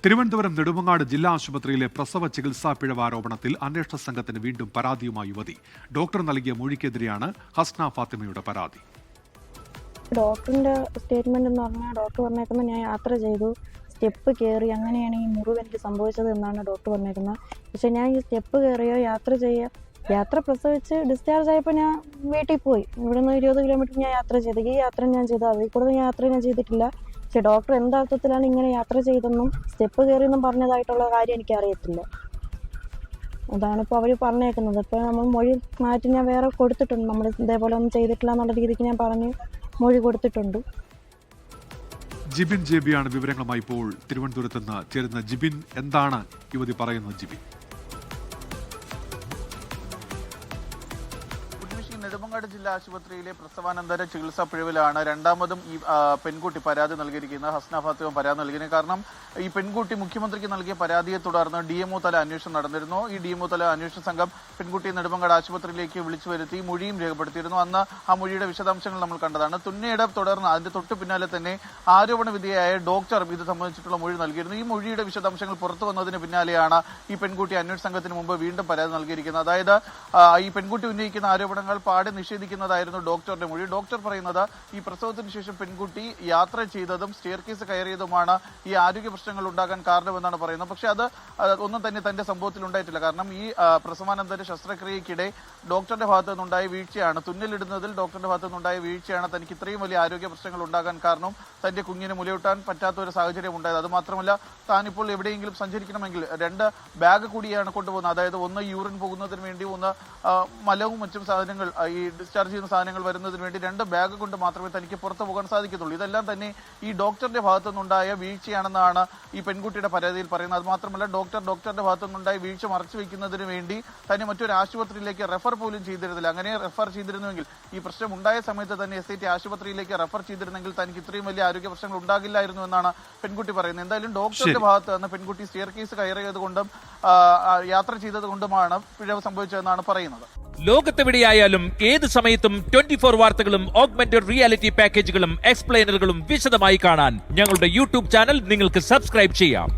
തിരുവനന്തപുരം നെടുമങ്ങാട് ജില്ലാ ആശുപത്രിയിലെ പ്രസവ ചികിത്സാ പിഴവ് ആരോപണത്തിൽ അന്വേഷണ സംഘത്തിന് വീണ്ടും പരാതിയുമായി യുവതി. ഡോക്ടർ നൽകിയ മൊഴിക്കെതിരെയാണ് ഹസ്ന ഫാത്തിമയുടെ പരാതി. ഡോക്ടറിന്റെ സ്റ്റേറ്റ്മെന്റ് എന്ന് പറഞ്ഞാൽ ഡോക്ടർ പറഞ്ഞേക്കുന്നത് ഞാൻ യാത്ര ചെയ്തു, സ്റ്റെപ്പ് കയറി, അങ്ങനെയാണ് ഈ മുറിവ് എനിക്ക് സംഭവിച്ചത് എന്നാണ് ഡോക്ടർ പറഞ്ഞേക്കുന്നത്. പക്ഷെ ഞാൻ ഈ സ്റ്റെപ്പ് കയറിയോ യാത്ര പ്രസവിച്ച് ഡിസ്ചാർജ് ആയപ്പോൾ ഞാൻ വീട്ടിൽ പോയി. ഇവിടുന്ന് 20 കിലോമീറ്റർ ഞാൻ യാത്ര ചെയ്തു. ഈ യാത്ര ഞാൻ ചെയ്തു, അതിൽ കൂടുതൽ യാത്ര ഞാൻ ചെയ്തിട്ടില്ല. പക്ഷെ ഡോക്ടർ എന്താർത്ഥത്തിലാണ് ഇങ്ങനെ യാത്ര ചെയ്തെന്നും സ്റ്റെപ്പ് കയറിയെന്നും പറഞ്ഞതായിട്ടുള്ള കാര്യം എനിക്കറിയത്തില്ല. അതാണ് ഇപ്പോൾ അവർ പറഞ്ഞേക്കുന്നത്. ഇപ്പോൾ നമ്മൾ മൊഴി മാറ്റി ഞാൻ വേറെ കൊടുത്തിട്ടുണ്ട്. നമ്മൾ ഇതേപോലെ ഒന്നും ചെയ്തിട്ടില്ല എന്നുള്ള രീതിക്ക് ഞാൻ പറഞ്ഞ് മൊഴി കൊടുത്തിട്ടുണ്ട്. ജിബിൻ ജെബിയാണ് വിവരങ്ങളുമായി ഇപ്പോൾ തിരുവനന്തപുരത്ത് നിന്ന് ചേരുന്ന. ജിബിൻ, എന്താണ് യുവതി പറയുന്നത്? ജിബിൻ, നെടുമങ്ങാട് ജില്ലാ ആശുപത്രിയിലെ പ്രസവാനന്തര ചികിത്സാ പിഴവിലാണ് രണ്ടാമതും ഈ പെൺകുട്ടി പരാതി നൽകിയിരിക്കുന്നത്. ഹസ്ന ഫാത്തിമ പരാതി നൽകിയിരിക്കുന്നത്. കാരണം ഈ പെൺകുട്ടി മുഖ്യമന്ത്രിക്ക് നൽകിയ പരാതിയെ തുടർന്ന് DMO തല അന്വേഷണം നടന്നിരുന്നു. ഈ DMO തല അന്വേഷണ സംഘം പെൺകുട്ടിയെ നെടുമങ്ങാട് ആശുപത്രിയിലേക്ക് വിളിച്ചു വരുത്തി മൊഴിയും രേഖപ്പെടുത്തിയിരുന്നു. അന്ന് ആ മൊഴിയുടെ വിശദാംശങ്ങൾ നമ്മൾ കണ്ടതാണ്. തുന്നയുടെ തുടർന്ന് അതിന്റെ തൊട്ടു പിന്നാലെ തന്നെ ആരോപണ വിധേയയായ ഡോക്ടർ ഇത് സംബന്ധിച്ചിട്ടുള്ള മൊഴി നൽകിയിരുന്നു. ഈ മൊഴിയുടെ വിശദാംശങ്ങൾ പുറത്തു വന്നതിന് പിന്നാലെയാണ് ഈ പെൺകുട്ടി അന്വേഷണ സംഘത്തിന് മുമ്പ് വീണ്ടും പരാതി നൽകിയിരിക്കുന്നത്. അതായത് ഈ പെൺകുട്ടി ഉന്നയിക്കുന്ന ആരോപണങ്ങൾ പാടെ നിഷേധിക്കുന്നതായിരുന്നു ഡോക്ടറുടെ മൊഴി. ഡോക്ടർ പറയുന്നത് ഈ പ്രസവത്തിന് ശേഷം പെൺകുട്ടി യാത്ര ചെയ്തതും സ്റ്റെയർ കേസ് കയറിയതുമാണ് ഈ ആരോഗ്യ പ്രശ്നങ്ങൾ ഉണ്ടാകാൻ കാരണമെന്നാണ് പറയുന്നത്. പക്ഷെ അത് ഒന്നും തന്നെ തന്റെ സംഭവത്തിൽ ഉണ്ടായിട്ടില്ല. കാരണം ഈ പ്രസവാനന്തര ശസ്ത്രക്രിയയ്ക്കിടെ ഡോക്ടറുടെ ഭാഗത്തു നിന്നുണ്ടായ വീഴ്ചയാണ്, തുന്നലിടുന്നതിൽ ഡോക്ടറുടെ ഭാഗത്തു നിന്നുണ്ടായ വീഴ്ചയാണ് തനിക്ക് ഇത്രയും വലിയ ആരോഗ്യ പ്രശ്നങ്ങൾ ഉണ്ടാകാൻ കാരണം. തന്റെ കുഞ്ഞിന് മുലയൂട്ടാൻ പറ്റാത്ത ഒരു സാഹചര്യം ഉണ്ടായത്. അതുമാത്രമല്ല, താനിപ്പോൾ എവിടെയെങ്കിലും സഞ്ചരിക്കണമെങ്കിൽ 2 ബാഗ് കൂടിയാണ് കൊണ്ടുപോകുന്നത്. അതായത് ഒന്ന് യൂറിൻ പോകുന്നതിന് വേണ്ടി, ഒന്ന് മലവും മറ്റും സാധനങ്ങൾ ഈ ഡിസ്ചാർജ് ചെയ്യുന്ന സാധനങ്ങൾ വരുന്നതിന് വേണ്ടി 2 ബാഗ് കൊണ്ട് മാത്രമേ തനിക്ക് പുറത്തു പോകാൻ സാധിക്കത്തുള്ളൂ. ഇതെല്ലാം തന്നെ ഈ ഡോക്ടറുടെ ഭാഗത്തു നിന്നുണ്ടായ വീഴ്ചയാണെന്നാണ് ഈ പെൺകുട്ടിയുടെ പരാതിയിൽ പറയുന്നത്. അത് മാത്രമല്ല, ഡോക്ടറുടെ ഭാഗത്തു നിന്നുണ്ടായ വീഴ്ച മറച്ചു വയ്ക്കുന്നതിന് വേണ്ടി തന്നെ മറ്റൊരു ആശുപത്രിയിലേക്ക് റെഫർ പോലും ചെയ്തിരുന്നില്ല. അങ്ങനെ റെഫർ ചെയ്തിരുന്നുവെങ്കിൽ, ഈ പ്രശ്നം ഉണ്ടായ സമയത്ത് തന്നെ SIT ആശുപത്രിയിലേക്ക് റെഫർ ചെയ്തിരുന്നെങ്കിൽ തനിക്ക് ഇത്രയും വലിയ ആരോഗ്യ പ്രശ്നങ്ങൾ ഉണ്ടാകില്ലായിരുന്നു എന്നാണ് പെൺകുട്ടി പറയുന്നത്. എന്തായാലും ഡോക്ടറുടെ ഭാഗത്ത് നിന്ന് പെൺകുട്ടി സ്റ്റെയർ കേസ് കയറിയത് കൊണ്ടും യാത്ര ചെയ്തത് കൊണ്ടുമാണ് പിഴവ് സംഭവിച്ചതെന്നാണ് പറയുന്നത്. ലോകത്തെവിടെയായാലും ഏത് സമയത്തും 24 വാർത്തകളും ഓഗ്മെന്റഡ് റിയാലിറ്റി പാക്കേജുകളും എക്സ്പ്ലെയിനറുകളും വിശദമായി കാണാൻ ഞങ്ങളുടെ YouTube ചാനൽ നിങ്ങൾക്ക് സബ്സ്ക്രൈബ് ചെയ്യാം.